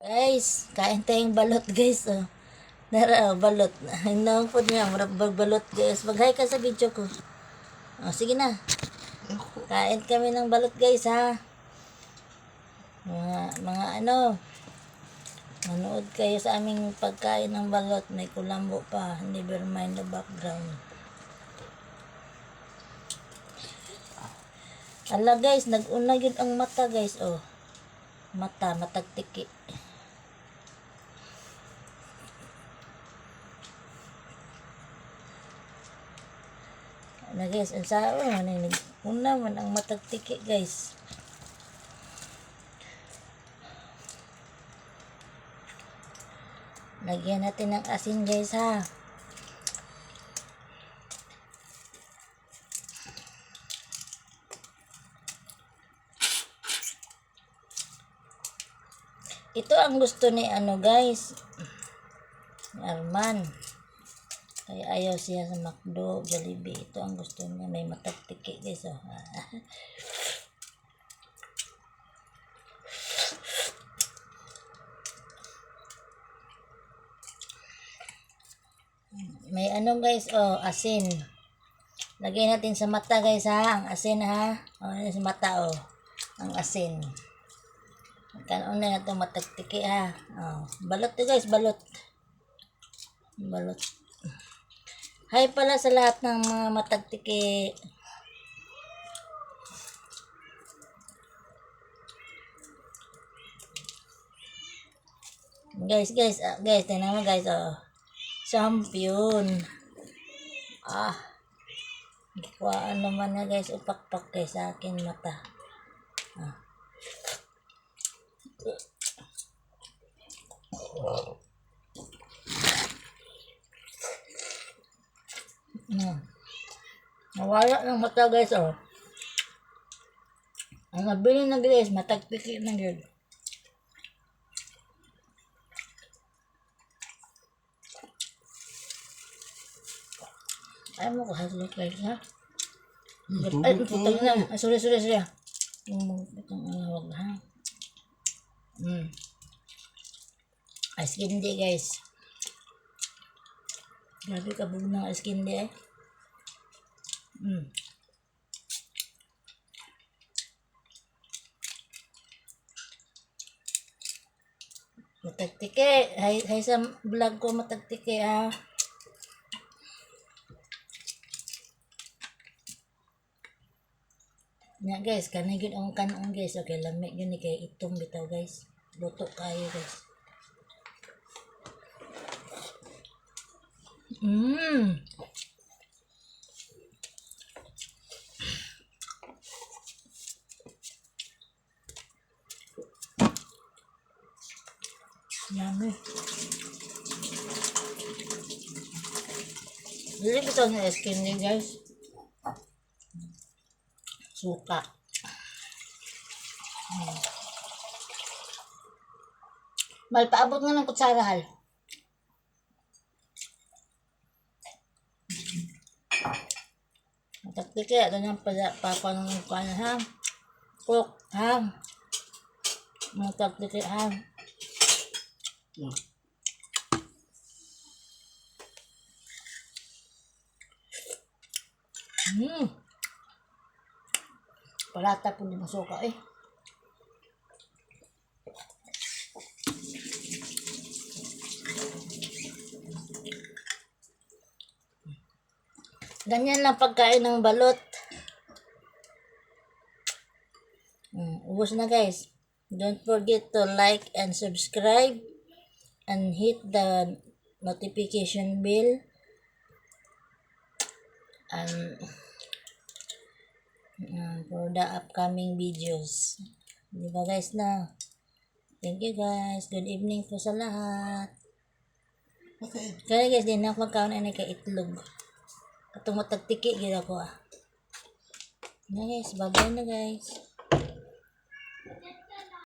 Guys, kain tayong balot guys. Oh. Nara, oh, balot. Hinaw po niya, balot guys. Mag-hi ka sa video ko. Oh, sige na. Kain kami ng balot guys ha. Mga ano. Manood kayo sa aming pagkain ng balot. May kulambo pa. Never mind the background. Ala guys, nag-una yun ang mata guys. Oh. Mata, matagtiki. Na guys, ang sao una man ang matagtiki guys. Lagyan natin ng asin guys ha. Ito ang gusto ni ano guys, ni Arman. Kaya ayaw siya sa McDo, Jollibee. Ito ang gusto niya. May matagtiki guys. Oh. May ano guys. Oh, asin. Lagay natin sa mata guys ha. Ang asin ha. Oh, sa mata oh. Ang asin. Kanon na ito matagtiki ha. Oh, balot to guys. Balot. Balot. Hi pala sa lahat ng mga matagtiki. Guys, tingnan mo guys, oh. Champion. Kuhaan naman na guys, upak-pak guys sa akin mata. Nawala ng mata guys, oh. Ang nabili na guys, matagtiki na guys. Ay mo ko haslo guys ha. Ay, putang na. Ay, sorry. Putang na, wag ha. Ice candy guys. Grabe kabog ng ice candy eh. Matagtiki. Hay sa vlog ko matagtiki ha. Nya guys, kanay gyud ang kanon guys. Okay, lami gyud ni kay itong bitaw guys. Luto kayo guys. Yummy. Dili bitaw ng ice cream ni guys. Suka. Malpaabot nga ng kutsara hal. Matagtiki, ito niyang papanong ka na ha. Cook ha. Matagtiki ha. Palata po din ang suka eh. Ganyan lang pagkain ng balot. Ubos na guys. Don't forget to like and subscribe and hit the notification bell. And for the upcoming videos. Diba guys na? Thank you guys. Good evening po sa lahat. Okay. Kaya guys, din ako magkaon na kay itlog. Katong matagtiki gila ko ah. Na guys, bye-bye na guys.